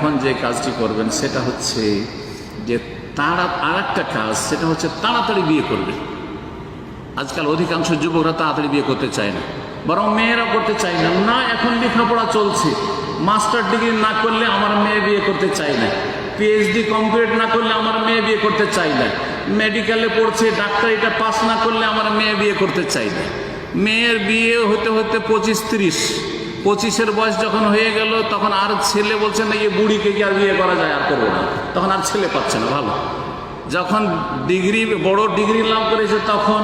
এখন যে কাজটি করবেন সেটা হচ্ছে যে আর একটা কাজ, সেটা হচ্ছে তাড়াতাড়ি বিয়ে করবেন। আজকাল অধিকাংশ যুবকরা তাড়াতাড়ি বিয়ে করতে চায় না, বরং মেয়েরা করতে চায় না। না, এখন লেখাপড়া চলছে, মাস্টার ডিগ্রি না করলে আমার মেয়ে বিয়ে করতে চায় না, পিএইচডি কমপ্লিট না করলে আমার মেয়ে বিয়ে করতে চায় না, মেডিকেলে পড়ছে, ডাক্তারিটা পাস না করলে আমার মেয়ে বিয়ে করতে চায় না। মেয়ের বিয়ে হতে হতে 25-30, 25-এর বয়স যখন হয়ে গেল তখন আর ছেলে বলছে না, এই বুড়িকে কি আর বিয়ে করা যায়, আর করবো না, তখন আর ছেলে পাচ্ছে না ভালো। যখন বড় ডিগ্রি লাভ করেছে তখন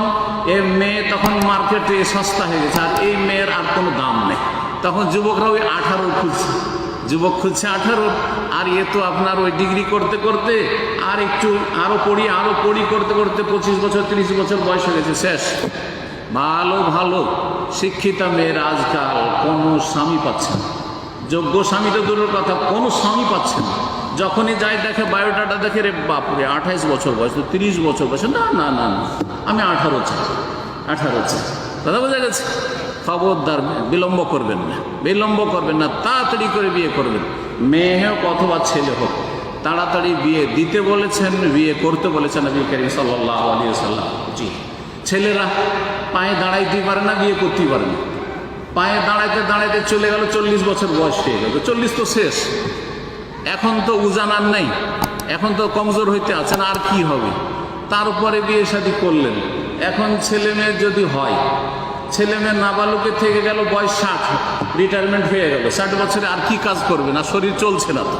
মেয়ে তখন মার্কেটে সস্তা হয়ে গেছে, আর এই মেয়ের আর কোনো দাম নেই। তখন যুবকরা ওই 18 খুঁজছে, যুবক খুঁজছে 18, আর এ তো আপনার ওই ডিগ্রি করতে করতে আর একটু আরও পড়ি করতে করতে 25 বছর 30 বছর বয়স হয়ে গেছে, শেষ। ভালো ভালো শিক্ষিতা মেয়েরা আজকাল কোনো স্বামী পাচ্ছে না, যোগ্য স্বামী তো দূরের কথা, কোনো স্বামী পাচ্ছে না। যখনই যাই দেখে বায়োডাটা দেখে, রে বাপরে 28 বছর বয়স, তো 30 বছর বয়স, না না না না, আমি 18 চাই, 18 চাই। কথা বোঝা গেছে? খবরদার বিলম্ব করবেন না, তাড়াতাড়ি করে বিয়ে করবেন। মেয়ে হোক অথবা ছেলে হোক, তাড়াতাড়ি বিয়ে দিতে বলেছেন, বিয়ে করতে বলেছেন নবী করিম সাল্লাল্লাহু আলাইহি ওয়াসাল্লাম। জি, ছেলেরা পায়ে দাঁড়াইতেই পারে না, বিয়ে করতেই পারে না। পায়ে দাঁড়াইতে দাঁড়াইতে চলে গেল 40 বছর বয়স হয়ে গেল, 40 তো শেষ। এখন তো উজান আর নেই, এখন তো কমজোর হইতে আছেন, আর কি হবে? তারপরে বিয়ে শাদী করলেন। এখন ছেলে মেয়ে যদি হয়, ছেলে মেয়ে নাবালকের থেকে গেল বয়স 60, রিটায়ারমেন্ট হয়ে গেল, 60 বছরে আর কি কাজ করবে না? শরীর চলছে না, তো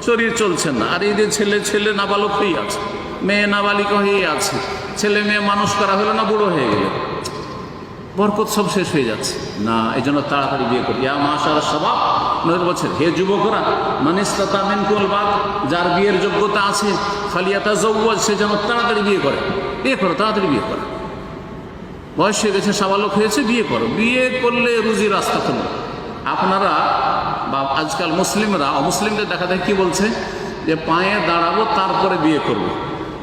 শরীর চলছে না। আর এই যে ছেলে নাবালক হয়ে আছে, মেয়ে নাবালিকা হয়ে আছে, ছেলে মেয়ে মানুষ করা হলো না, বুড়ো হয়ে গেল, বরকত সব শেষ হয়ে যাচ্ছে। না, এই জন্য তাড়াতাড়ি বিয়ে করি। মাশাআল্লাহ, সবাব নবী বলছেন, হে যুবকরা, মান ইসতাতা মিনকুল বাত, যার বিয়ের যোগ্যতা আছে, ফালিয়াতাজাওয়াজ, সে যেন তাড়াতাড়ি বিয়ে করে। তাড়াতাড়ি বিয়ে করে। বয়স হয়ে গেছে, সাবালক হয়েছে, বিয়ে করো। বিয়ে করলে রুজির রাস্তা খুলবে। আপনারা বা আজকাল মুসলিমরা অমুসলিমদের দেখা দেখি কি বলছে, যে পায়ে দাঁড়াবো তারপরে বিয়ে করব।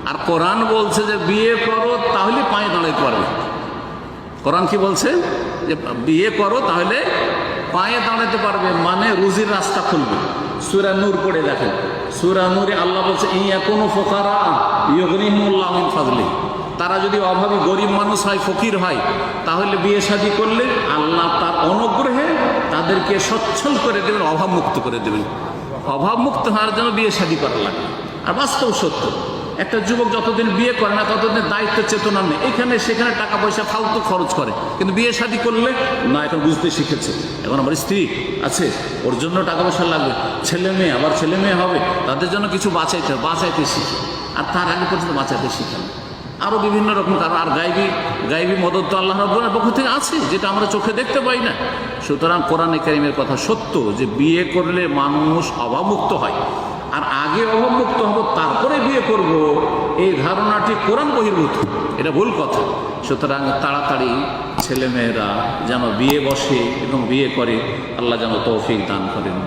আর কোরআন বলছে যে বিয়ে করো তাহলে পায়ে দাঁড়াইতে পারবে। কোরআন কি বলছে? যে বিয়ে করো তাহলে পায়ে দাঁড়াতে পারবে, মানে রুজির রাস্তা খুলবে। সূরা নূর পড়ে দেখেন, সূরা নূরে আল্লাহ বলছে, ইয়াকুনু ফুকারা ইউগনিহিমুল্লাহু মিন ফাদলি, তারা যদি অভাবী গরিব মানুষ হয়, ফকির হয়, তাহলে বিয়ে শাদী করলে আল্লাহ তার অনুগ্রহে তাদেরকে সচ্ছল করে দেবেন, অভাবমুক্ত করে দেবেন। অভাবমুক্ত হওয়ার জন্য বিয়ে শাদী করা লাগে। আর বাস্তব সত্য, একটা যুবক যতদিন বিয়ে করে না ততদিন দায়িত্ব চেতনা নেই, এখানে সেখানে টাকা পয়সা ফালতু খরচ করে। কিন্তু বিয়ে শাদী করলে না, এখন বুঝতে শিখেছে, এখন আমার স্ত্রী আছে, ওর জন্য টাকা পয়সা লাগবে, ছেলে মেয়ে, আবার ছেলে মেয়ে হবে, তাদের জন্য কিছু বাঁচাইতে শিখে। আর তার আগে পর্যন্ত বাঁচাতে শিখে না। আরও বিভিন্ন রকম কারণ। আর গাইবী মদত তো আল্লাহ রাব্বুল আলামিনের পক্ষ থেকে আছে, যেটা আমরা চোখে দেখতে পাই না। সুতরাং কোরআনে কারীমের কথা সত্য, যে বিয়ে করলে মানুষ অভাবমুক্ত হয়, আর আগে অভাবমুক্ত হব তারপরে বিয়ে করব, এই ধারণাটি কোরআন বহির্ভূত, এটা ভুল কথা। সুতরাং তাড়াতাড়ি ছেলেমেয়েরা যেন বিয়ে বসে এবং বিয়ে করে, আল্লাহ যেন তৌফিক দান করেন।